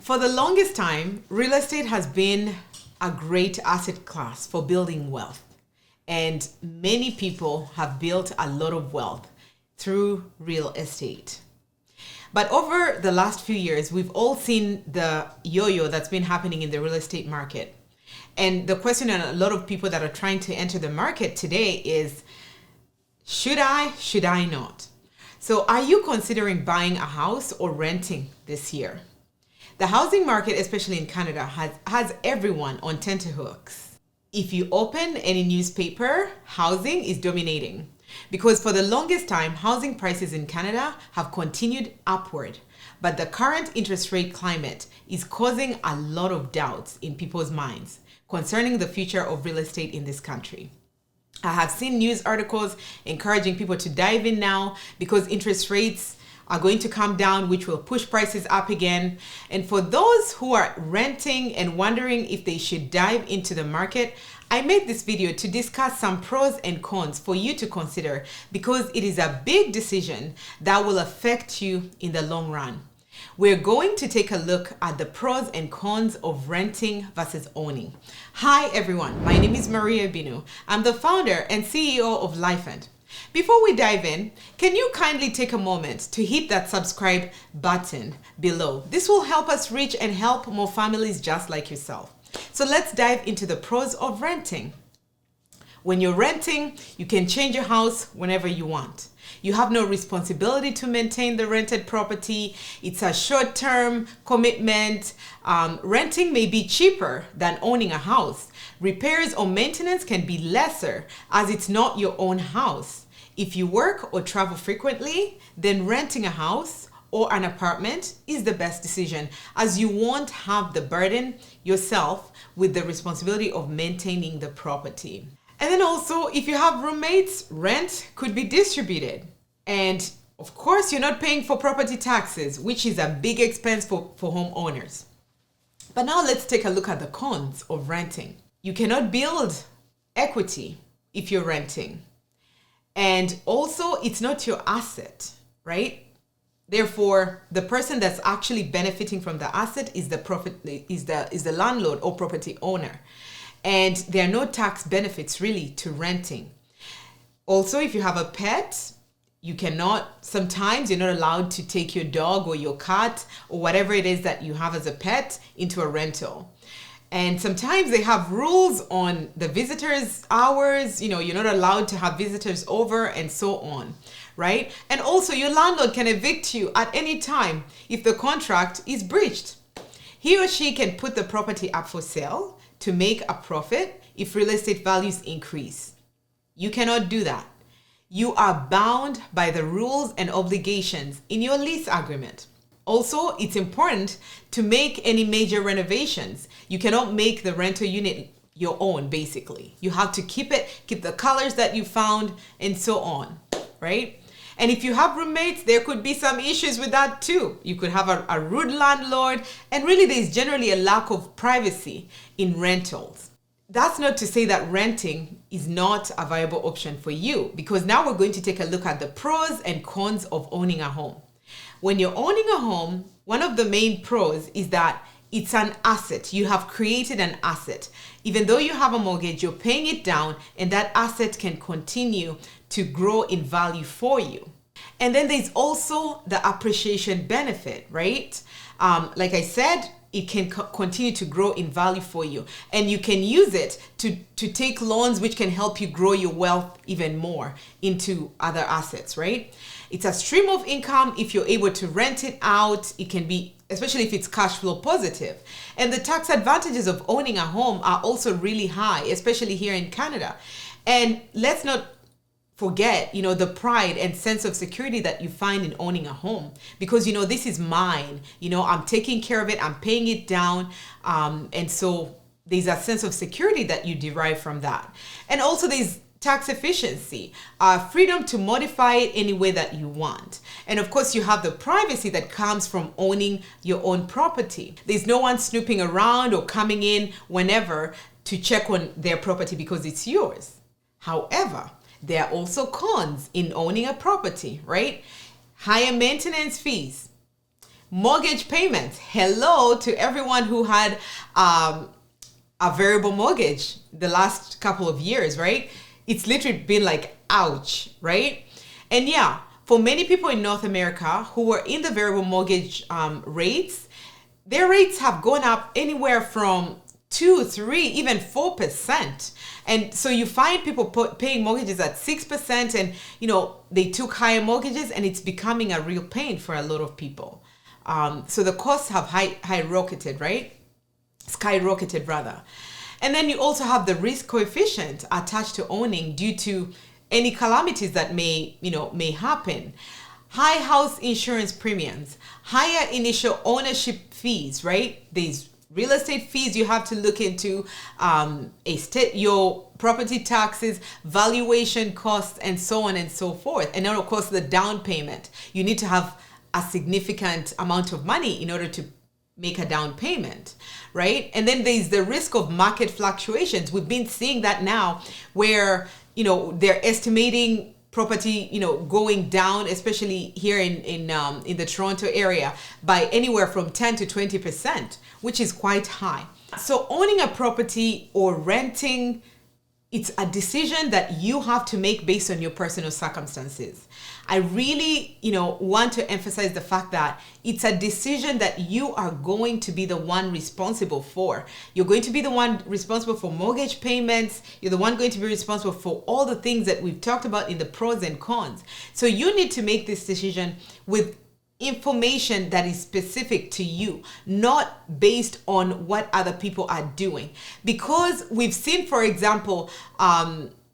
For the longest time, real estate has been a great asset class for building wealth. And many people have built a lot of wealth through real estate. But over the last few years, we've all seen the yo-yo that's been happening in the real estate market. And the question on a lot of people that are trying to enter the market today is, should I not? So are you considering buying a house or renting this year? The housing market, especially in Canada, has everyone on tenterhooks. If you open any newspaper, housing is dominating. Because for the longest time, housing prices in Canada have continued upward. But the current interest rate climate is causing a lot of doubts in people's minds concerning the future of real estate in this country. I have seen news articles encouraging people to dive in now because interest rates are going to come down, which will push prices up again. And for those who are renting and wondering if they should dive into the market, I made this video to discuss some pros and cons for you to consider because it is a big decision that will affect you in the long run. We're going to take a look at the pros and cons of renting versus owning. Hi everyone, my name is Maria Binu. I'm the founder and CEO of LifeEnd. Before we dive in, can you kindly take a moment to hit that subscribe button below? This will help us reach and help more families just like yourself. So let's dive into the pros of renting. When you're renting, you can change your house whenever you want. You have no responsibility to maintain the rented property. It's a short-term commitment. Renting may be cheaper than owning a house. Repairs or maintenance can be lesser as it's not your own house. If you work or travel frequently, then renting a house or an apartment is the best decision as you won't have the burden yourself with the responsibility of maintaining the property. And then also, if you have roommates, rent could be distributed. And of course, you're not paying for property taxes, which is a big expense for homeowners. But now let's take a look at the cons of renting. You cannot build equity if you're renting. And also, it's not your asset, right? Therefore, the person that's actually benefiting from the asset is the landlord or property owner. And there are no tax benefits really to renting. Also, if you have a pet, sometimes you're not allowed to take your dog or your cat or whatever it is that you have as a pet into a rental. And sometimes they have rules on the visitors' hours, you're not allowed to have visitors over and so on, right? And also your landlord can evict you at any time if the contract is breached. He or she can put the property up for sale to make a profit if real estate values increase. You cannot do that. You are bound by the rules and obligations in your lease agreement. Also, it's important to make any major renovations. You cannot make the rental unit your own, basically. You have to keep the colors that you found and so on, right? And if you have roommates, there could be some issues with that too. You could have a rude landlord, and really there's generally a lack of privacy in rentals. That's not to say that renting is not a viable option for you, because now we're going to take a look at the pros and cons of owning a home. When you're owning a home, one of the main pros is that it's an asset. You have created an asset. Even though you have a mortgage, you're paying it down, and that asset can continue to grow in value for you. And then there's also the appreciation benefit, right? Like I said, it can continue to grow in value for you. And you can use it to take loans which can help you grow your wealth even more into other assets, right? It's a stream of income. If you're able to rent it out, it can be, especially if it's cash flow positive. And the tax advantages of owning a home are also really high, especially here in Canada. And let's not forget, the pride and sense of security that you find in owning a home, because, this is mine, I'm taking care of it, I'm paying it down. And so there's a sense of security that you derive from that. And also there's tax efficiency, freedom to modify it any way that you want. And of course, you have the privacy that comes from owning your own property. There's no one snooping around or coming in whenever to check on their property because it's yours. However, there are also cons in owning a property, right? Higher maintenance fees, Mortgage payments. Hello to everyone who had a variable mortgage the last couple of years, right? It's literally been like, ouch, right? And yeah, for many people in North America who were in the variable mortgage rates, their rates have gone up anywhere from 2, 3, even 4%. And so you find people paying mortgages at 6%, and they took higher mortgages, and it's becoming a real pain for a lot of people. So the costs have skyrocketed, right? Skyrocketed rather. And then you also have the risk coefficient attached to owning due to any calamities that may happen. High house insurance premiums, higher initial ownership fees, right? These real estate fees you have to look into, your property taxes, valuation costs, and so on and so forth. And then of course the down payment. You need to have a significant amount of money in order to make a down payment, right? And then there's the risk of market fluctuations. We've been seeing that now where, they're estimating property, going down, especially here in the Toronto area, by anywhere from 10 to 20%, which is quite high. So owning a property or renting, it's a decision that you have to make based on your personal circumstances. I really, want to emphasize the fact that it's a decision that you are going to be the one responsible for. You're going to be the one responsible for mortgage payments. You're the one going to be responsible for all the things that we've talked about in the pros and cons. So you need to make this decision with information that is specific to you, not based on what other people are doing. Because we've seen, for example,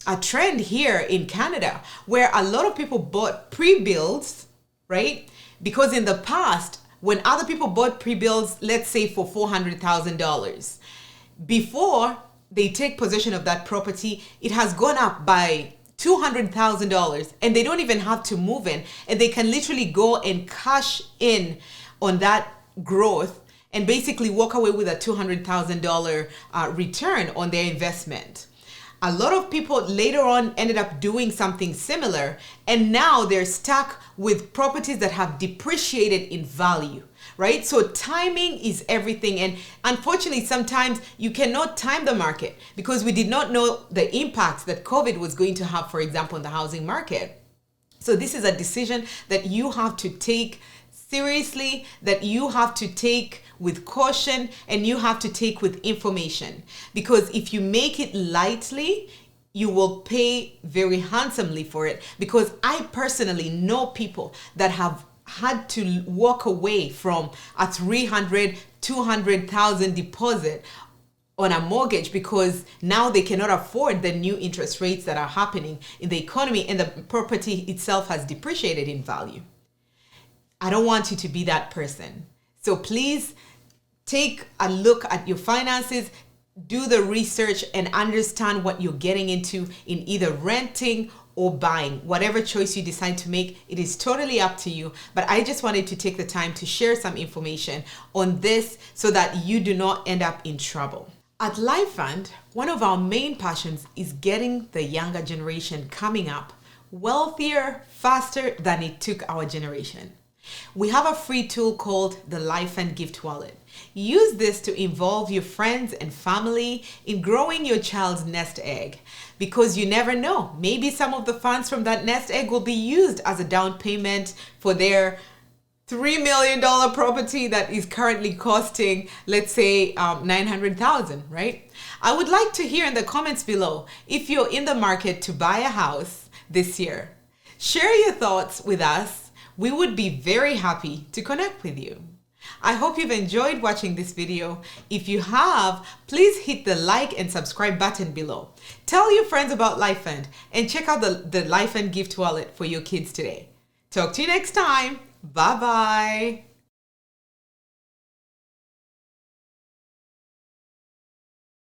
a trend here in Canada where a lot of people bought pre-builds, right? Because in the past, when other people bought pre-builds, let's say for $400,000, before they take possession of that property, it has gone up by $200,000, and they don't even have to move in, and they can literally go and cash in on that growth and basically walk away with a $200,000 return on their investment. A lot of people later on ended up doing something similar, and now they're stuck with properties that have depreciated in value, right? So timing is everything. And unfortunately, sometimes you cannot time the market because we did not know the impacts that COVID was going to have, for example, in the housing market. So this is a decision that you have to take seriously, that you have to take with caution, and you have to take with information. Because if you make it lightly, you will pay very handsomely for it. Because I personally know people that have had to walk away from a $300,000, $200,000 deposit on a mortgage because now they cannot afford the new interest rates that are happening in the economy, and the property itself has depreciated in value. I don't want you to be that person. So please take a look at your finances, do the research, and understand what you're getting into in either renting or buying. Whatever choice you decide to make, it is totally up to you. But I just wanted to take the time to share some information on this so that you do not end up in trouble. At LifeFund, one of our main passions is getting the younger generation coming up wealthier faster than it took our generation. We have a free tool called the LifeFund Gift Wallet. Use this to involve your friends and family in growing your child's nest egg, because you never know, maybe some of the funds from that nest egg will be used as a down payment for their $3 million property that is currently costing, let's say, $900,000, right? I would like to hear in the comments below if you're in the market to buy a house this year. Share your thoughts with us. We would be very happy to connect with you. I hope you've enjoyed watching this video. If you have, please hit the like and subscribe button below. Tell your friends about LifeFund and check out the LifeFund Gift Wallet for your kids today. Talk to you next time. Bye-bye.